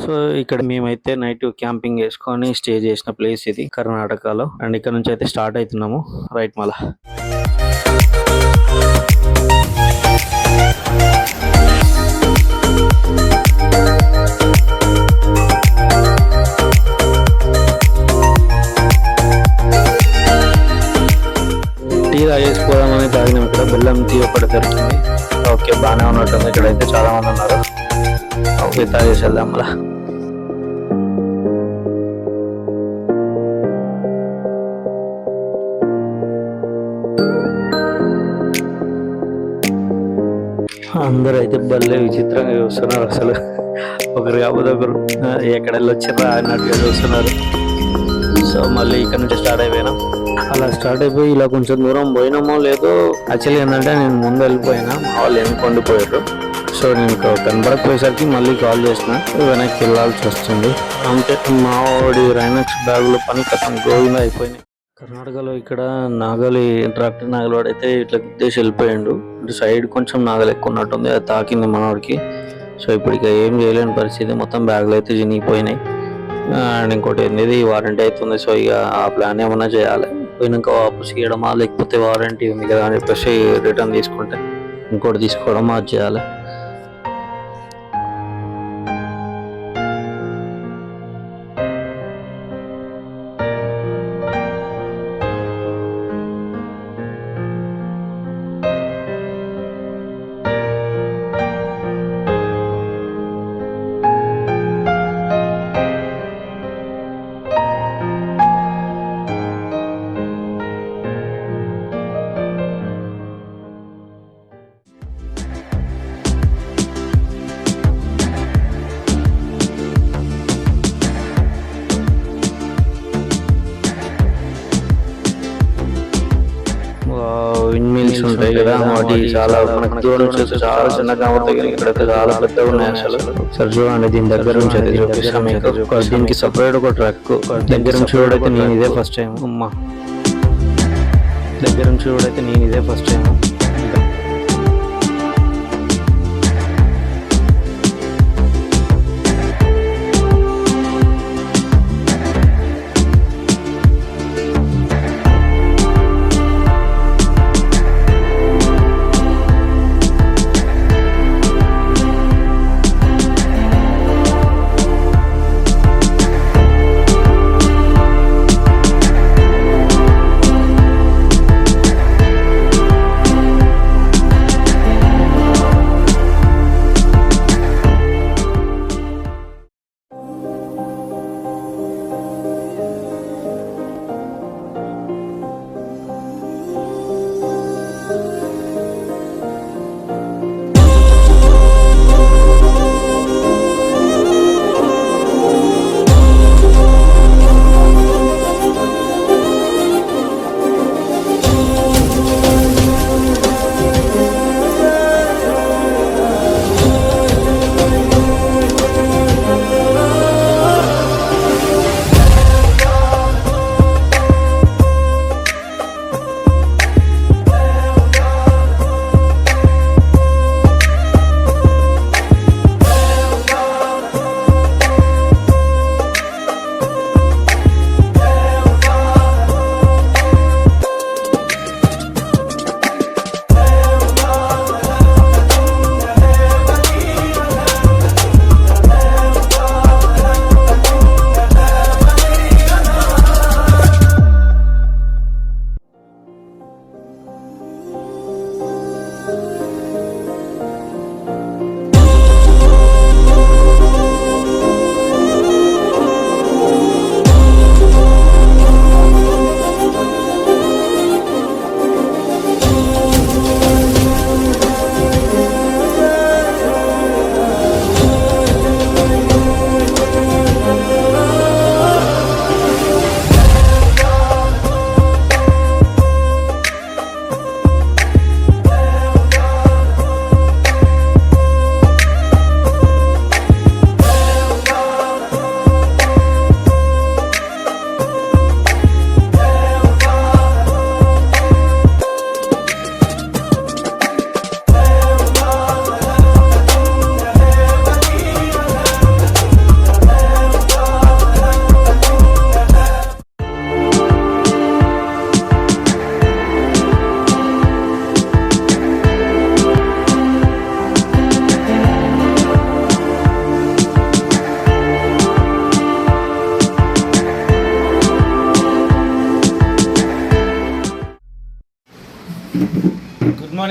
So ఇక్కడ మేమైతే night camping చేసుకొని స్టే చేసిన ప్లేస్ ఇది కర్ణాటకలో. అండ్ ఇక్కడ నుంచి అయితే స్టార్ట్ అవుతున్నాము రైట్ మళ్ళా. టీ తాగేసిపోదామని తాగినాం. ఇక్కడ బెల్లం టీ ఒకటి దొరికింది. ఓకే, బాగానే ఉన్నట్టుంది. ఇక్కడైతే చాలా మంది ఉన్నారు. ఓకే, తాగేసి వెళ్దాం మళ్ళా. అందరూ అయితే భలే విచిత్రంగా చూస్తున్నారు. అసలు ఒకరు కాకపోతే ఒకరు ఎక్కడ వచ్చిర్రా అన్నట్టుగా చూస్తున్నారు. సో మళ్ళీ ఇక్కడ నుంచి స్టార్ట్ అయిపోయినాం. అలా స్టార్ట్ అయిపోయి ఇలా కొంచెం దూరం పోయినామో లేదో, యాక్చువల్లీ ఏంటంటే నేను ముందు వెళ్ళిపోయినా, మా వాళ్ళు వెనక్కి వండిపోయారు. సో నేను కనబడకపోయేసరికి మళ్ళీ కాల్ చేసిన, వెనక్కి వెళ్ళాల్సి వస్తుంది. అంటే మా వాడి రైనాక్స్ బ్యాగులో పని కథం గోవింద అయిపోయినాయి. కర్ణాటకలో ఇక్కడ నాగలి ట్రాక్టర్ నాగలి వాడైతే ఇట్లా గుద్దేసి వెళ్ళిపోయిండు. అంటే సైడ్ కొంచెం నాగలి ఎక్కువ ఉన్నట్టుంది, అది తాకింది మనవాడికి. సో ఇప్పుడు ఇక ఏం చేయలేని పరిస్థితి, మొత్తం బ్యాగులు అయితే చినిగిపోయినాయి. అండ్ ఇంకోటి ఏంది, వారంటీ అవుతుంది. సో ఇక ఆ ప్లాన్ ఏమన్నా చేయాలి. పోయినాక వాపస్ ఇవ్వడమా, లేకపోతే వారంటీ ఉంది కదా అని చెప్పేసి రిటర్న్ తీసుకుంటే ఇంకోటి తీసుకోవడమా, అది చేయాలి. విండ్ ఉంటాయి కదా, వాటి చాలా మనకు దూరం నుంచి చాలా చిన్నగా కనబడతాయి, కానీ ఇక్కడైతే చాలా పెద్దగా ఉన్నాయి అసలు. సరే చూడండి, దీని దగ్గర నుంచి అయితే చూపిస్తాం మీకు. దీనికి సపరేట్ ఒక ట్రక్ దగ్గర నుంచి చూడైతే నేను ఇదే ఫస్ట్ టైం. అమ్మా, దగ్గర నుంచి చూడైతే నేను ఇదే first time.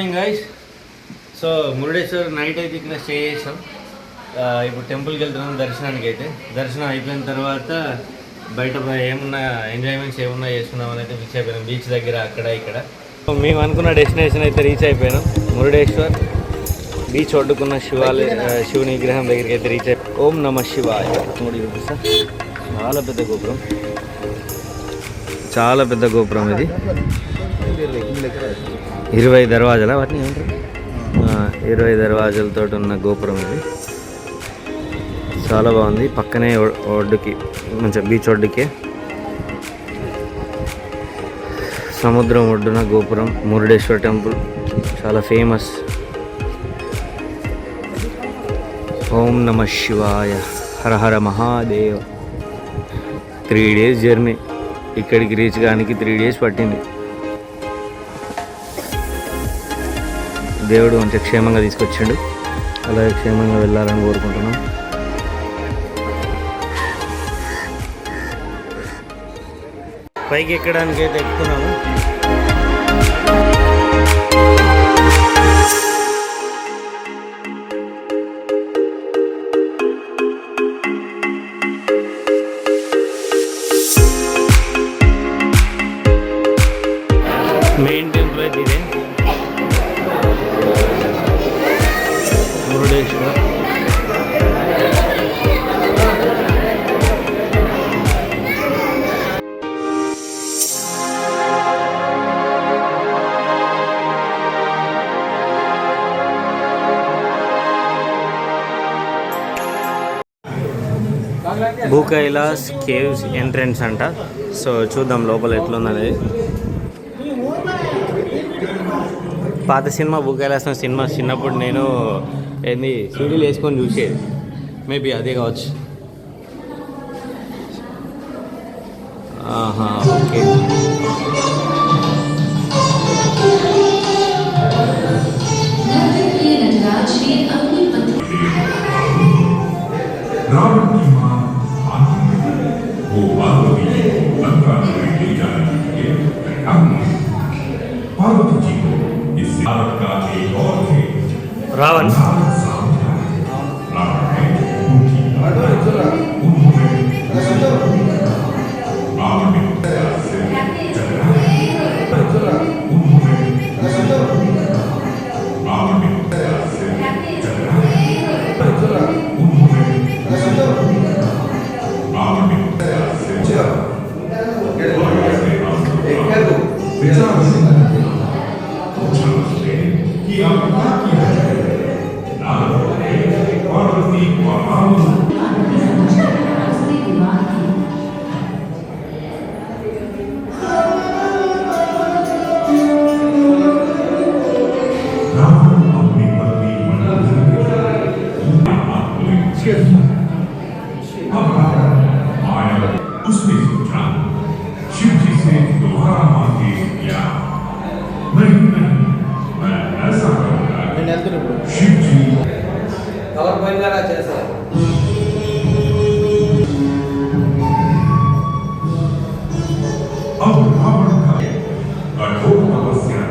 Morning guys. So Murudeshwar night అయితే ఇక్కడ స్టే చేసాం. ఇప్పుడు టెంపుల్కి వెళ్తున్నాం దర్శనానికి. అయితే దర్శనం అయిపోయిన తర్వాత బయట ఏమున్నా ఎంజాయ్మెంట్స్ ఏమున్నా చేసుకున్నామని అయితే ఫిక్స్ అయిపోయినాం. బీచ్ దగ్గర అక్కడ ఇక్కడ. మేము అనుకున్న డెస్టినేషన్ అయితే రీచ్ అయిపోయినాం. మురుడేశ్వర్ బీచ్ ఒడ్డుకున్న శివుని విగ్రహం దగ్గరికి అయితే రీచ్ అయిపోయి ఓం నమ శివాయ. చాలా పెద్ద గోపురం, చాలా పెద్ద గోపురం ఇది. 20 దర్వాజాల వాటిని ఏమంటారు, 20 దర్వాజాలతో ఉన్న గోపురం ఇది. చాలా బాగుంది. పక్కనే ఒడ్డుకి మంచిగా బీచ్ ఒడ్డుకే సముద్రం ఒడ్డున గోపురం. మురుడేశ్వర్ టెంపుల్ చాలా ఫేమస్. ఓం నమ శివాయ, హర హర మహాదేవ్. 3 days journey. ఇక్కడికి రీచ్ కానికి 3 days పట్టింది. దేవుడు మంచిగా క్షేమంగా తీసుకొచ్చిండు. అలాగే క్షేమంగా వెళ్ళాలని కోరుకుంటున్నాం. పైకి ఎక్కడానికి అయితే ఎక్కుతున్నాము. మెయిన్ టెంపుల్ అయితే ఇదే, మురుడేశ్వర్. భూకైలాస్ కేవ్స్ ఎంట్రన్స్ అంట. సో చూద్దాం లోపల ఎట్లుందనేది. పాత సినిమా భూకైలాసం సినిమా చిన్నప్పుడు నేను ఏంది సీడీలు వేసుకొని చూసేది. మేబీ అదే కావచ్చు. ఓకే. रावण की मां वो पार्वती लंका में ले जाने के लिए पार्वती जी को इस भारत का एक और थे रावण उसने सोचा शिव जी से दोबारा मांगे क्या? नहीं नहीं, मैं ऐसा करूंगा शिव जी अब रावण का कठोर तपस्या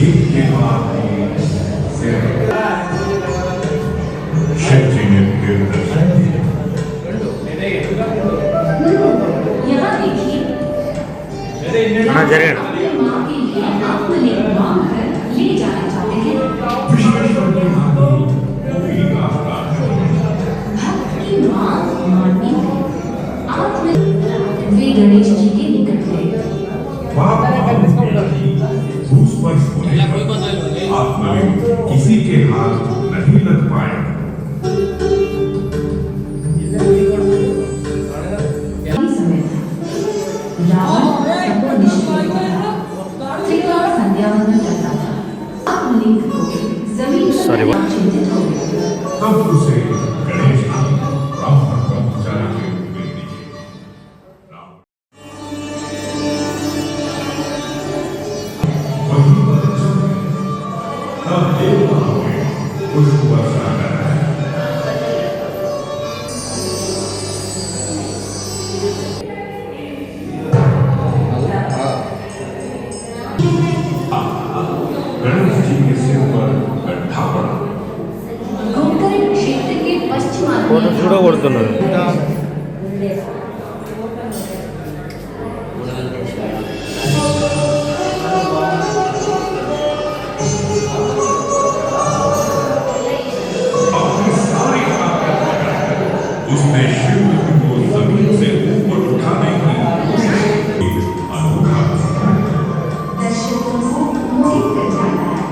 एक के बाद एक शिव जी ने फिर दर्शन दिया। यहाँ देखिए, जरूर माँ के लिए आपको ले मांग कर ले जाना चाहते हैं। विश्वेश्वर की नानी भी रास्ता है। भक्त की माँ मानती है। आप वे गणेश जी के निकट गए। भूस पर सोने आत्मलिंग किसी के हाथ नहीं लग पाए। Sorry, what? तब उसे गणेश जी रावण को जाने के लिए दीजिए। वहीं पर तब देवताओं ने पुष्प वर्षा कराया। गड्ढा पड़ा। गोकर्ण क्षेत्र के पश्चिमार्ध ఫోటో చూడగొడుతున్నాడు. उसने शिव को जमीन से ऊपर उठाने की कोशिश की। अनोखा दर्शकों को मोहित कर जाता है।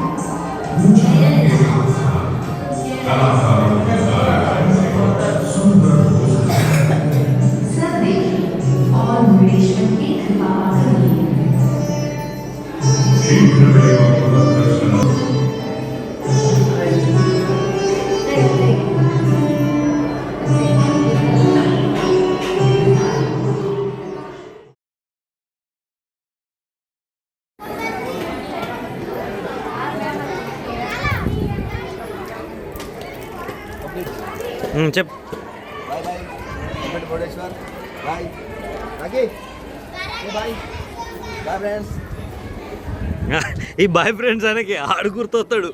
कलाकारों के द्वारा सुंदर सब देखिए और मुरुडेश्वर की कृपा करिए। शीघ्रमेव पुनर्दर्शनम्। చెప్పు. Bye bye comment Murudeshwar bye आगे बाय बाय फ्रेंड्स ఈ బాయ్ ఫ్రెండ్స్ ఆయనకి ఆడు గుర్తొస్తాడు.